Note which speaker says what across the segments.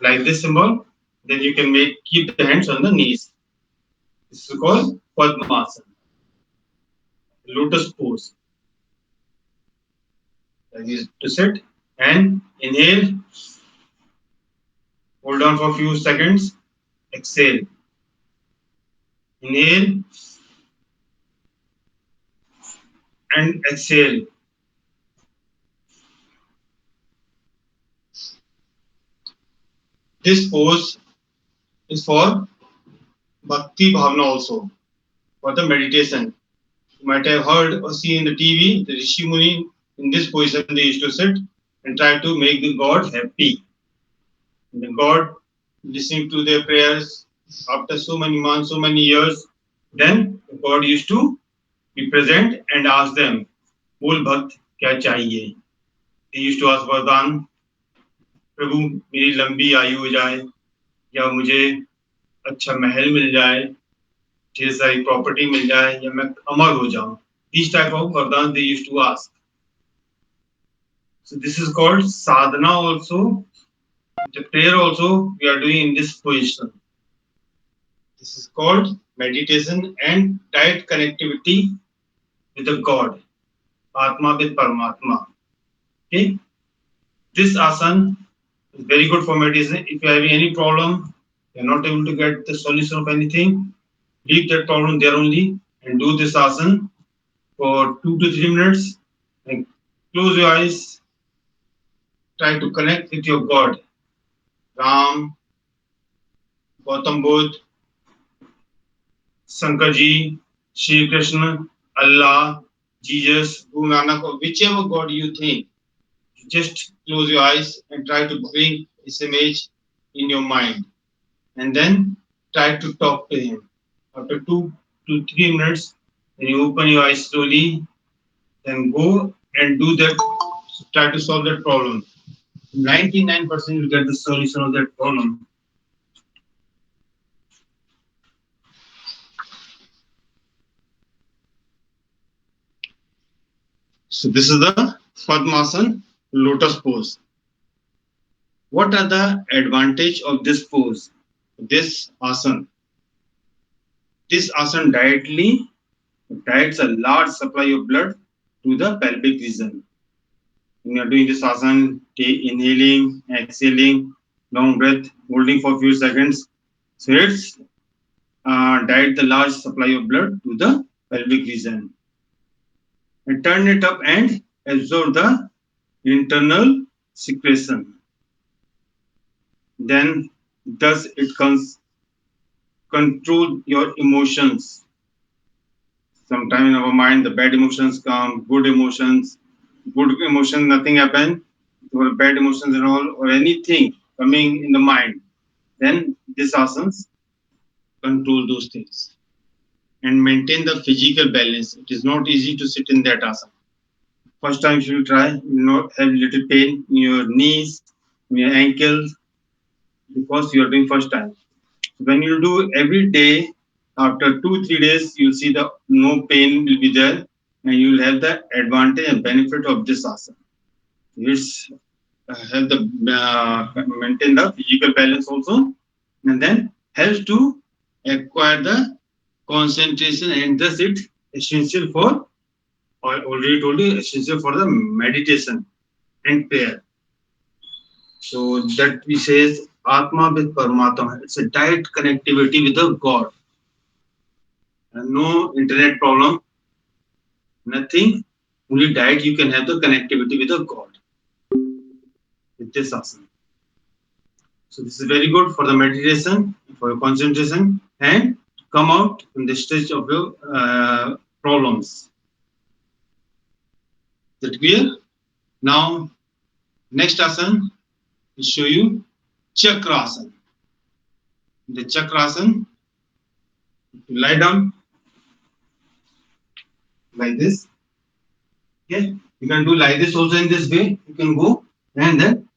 Speaker 1: like this symbol. Then you can keep the hands on the knees. This is called Padmasana, lotus pose. Like this to sit and inhale, hold on for a few seconds, exhale, inhale and exhale. This pose is for Bhakti Bhavana also, for the meditation. You might have heard or seen in the TV, the Rishi Muni in this position they used to sit and try to make the God happy. And the God listening to their prayers after so many months, so many years, then God used to be present and ask them, बोल भक्त क्या चाहिए? They used to ask वरदान, प्रभु मेरी लंबी आयु हो जाए या मुझे अच्छा महल मिल जाए, ढेर सारी प्रॉपर्टी मिल जाए या मैं अमर हो जाऊं. These type of वरदान they used to ask. So this is called sadhana also. The prayer also we are doing in this position. This is called meditation and direct connectivity with the God, Atma with Paramatma. Okay, this asana is very good for meditation. If you are having any problem, you are not able to get the solution of anything, leave that problem there only and do this asana for 2 to 3 minutes and close your eyes. Try to connect with your God, Ram, Gautam Buddha, Shankar Ji, Shri Krishna, Allah, Jesus, Guru Nanak, or whichever God you think, just close your eyes and try to bring this image in your mind. And then try to talk to him. After 2 to 3 minutes, when you open your eyes slowly, then go and do that, try to solve that problem. 99% you'll get the solution of that problem. So this is the Padmasana lotus pose. What are the advantage of this pose? This asana. This asana directs a large supply of blood to the pelvic region. When you are doing this asana, inhaling, exhaling, long breath, holding for a few seconds. So it's direct the large supply of blood to the pelvic region. And turn it up and absorb the internal secretion. Then thus it control your emotions. Sometimes in our mind the bad emotions come, good emotions, nothing happen, or bad emotions and all, or anything coming in the mind, then this asanas control those things and maintain the physical balance. It is not easy to sit in that asana. First time you will try, you know, have little pain in your knees, in your ankles, because you are doing first time. When you do every day, after 2 3 days, you'll see the no pain will be there, and you will have the advantage and benefit of this asana. It's help the maintain the physical balance also, and then helps to acquire the concentration, and thus it essential for, I already told you, essential for the meditation and prayer. So that we says Atma with Paramatma. It's a direct connectivity with the God. And no internet problem, nothing. Only direct you can have the connectivity with the God with this asana. So this is very good for the meditation, for your concentration, and come out from the stage of your problems. Is that clear? Now, next asana will show you Chakrasana. The Chakrasana, lie down like this. Okay, you can do like this also in this way. You can go and then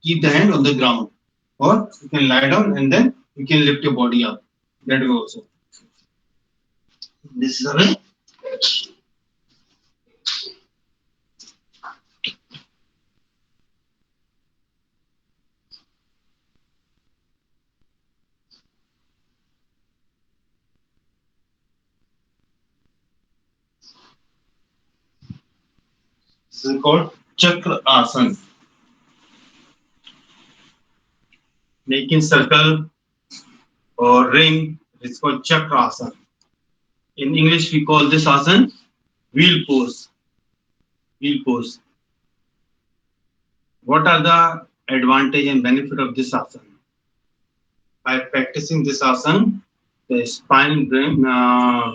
Speaker 1: keep the hand on the ground, or you can lie down and then you can lift your body up. That way also. This is a way. This is called Chakra Asana. Making circle or ring is called Chakra Asana. In English, we call this asana wheel pose. Wheel pose. What are the advantage and benefit of this asana? By practicing this asana, the spine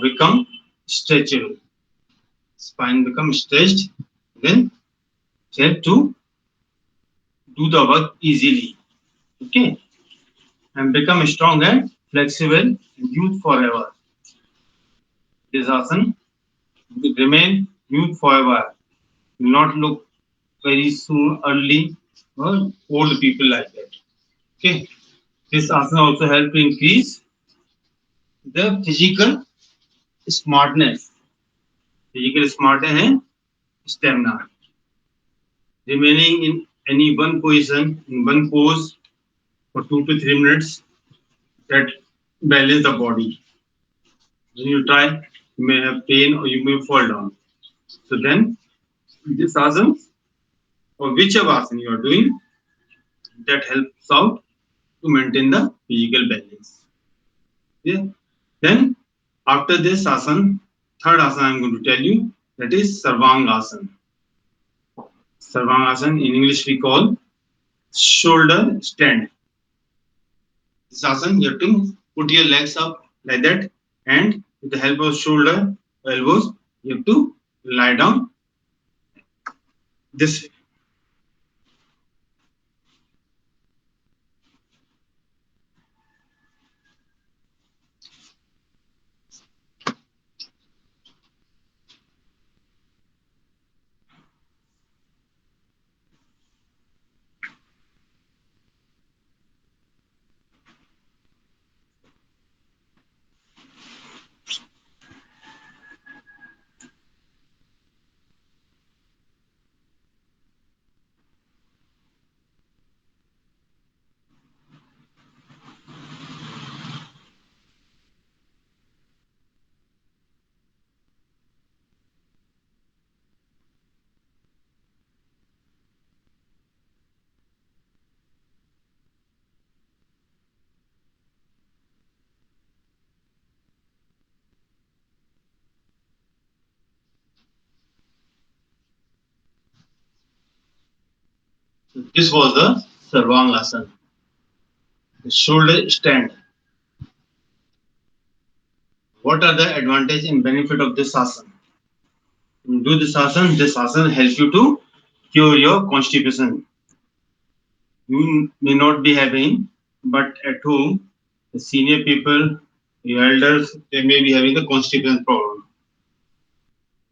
Speaker 1: become stretchable. Spine becomes stretched, then help to do the work easily. Okay, and become strong and flexible and youth forever. This asana will remain youth forever. Will not look very soon early or old people like that. Okay, this asana also help to increase the smartness, physical smartness and stamina. Remaining in any one position, in one pose for 2 to 3 minutes, that balance the body. When you try, you may have pain or you may fall down. So then, this asana or whichever asana you are doing, that helps out to maintain the physical balance. Yeah. Then, after this asana, third asana I'm going to tell you, that is Sarvangasana. Sarvangasana in English we call shoulder stand. This asana you have to put your legs up like that, and with the help of shoulder, elbows, you have to lie down this. So this was the Sarvangasana, the shoulder stand. What are the advantage and benefit of this asana? When you do this asana helps you to cure your constipation. You may not be having, but at home, the senior people, the elders, they may be having the constipation problem.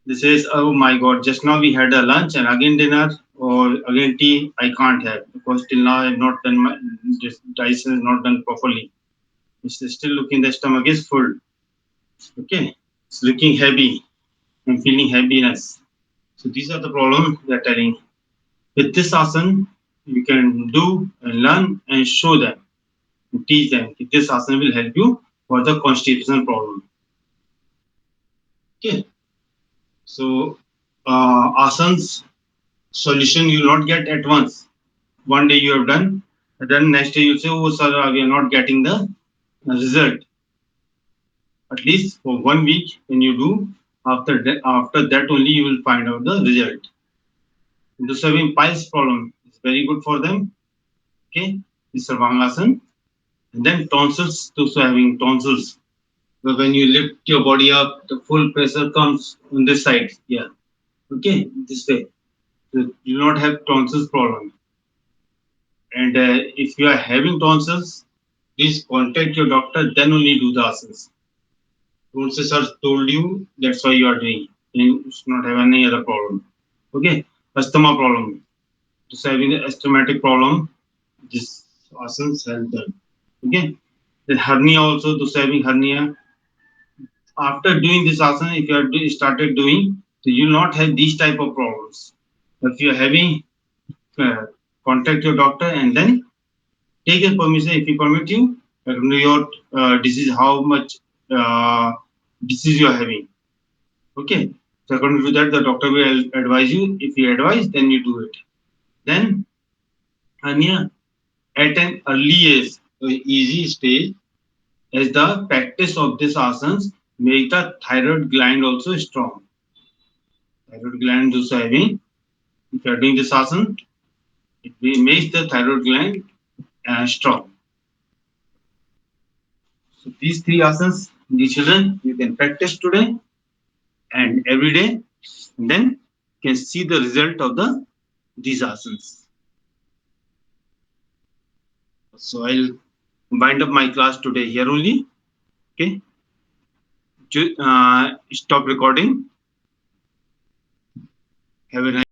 Speaker 1: They says, "Oh my God, just now we had a lunch and again dinner or again tea. I can't have because till now I have not done my digestion is not done properly. It's still looking the stomach is full. Okay, it's looking heavy. I'm feeling heaviness. So these are the problems they are telling. With this asana, you can do and learn and show them and teach them. This asana will help you for the constipation problem. Okay, so asanas solution you will not get at once. One day you have done, then next day you say, "Oh, sir, we are not getting the result." At least for 1 week, when you do, after that only you will find out the result. Those having piles problem is very good for them. Okay, this Sarvangasana. And then tonsils, those who are having tonsils. So when you lift your body up, the full pressure comes on this side. Yeah. Okay, this way. So you do not have tonsils problem. And if you are having tonsils, please contact your doctor, then only do the asanas. Don't say, sir told you, that's why you are doing. And you should not have any other problem. Okay, asthma problem. Just having an asthmatic problem, this asanas help them. Okay, the hernia also, those having hernia. After doing this asana, if you are started doing, so you will not have these type of problems. If you are having, uh, contact your doctor and then take his permission. If he permit you, know your disease, how much uh, disease you are having. Okay. So according to that, the doctor will advise you. If he advise, then you do it. Then, Anya, at an early age, easy stage, as the practice of this asanas make the thyroid gland also strong. Thyroid gland also having, if you are doing this asana, it makes the thyroid gland strong. So these three asanas, the children, you can practice today and every day, and then you can see the result of these asanas. So I'll wind up my class today here only. Okay, stop recording. Have a nice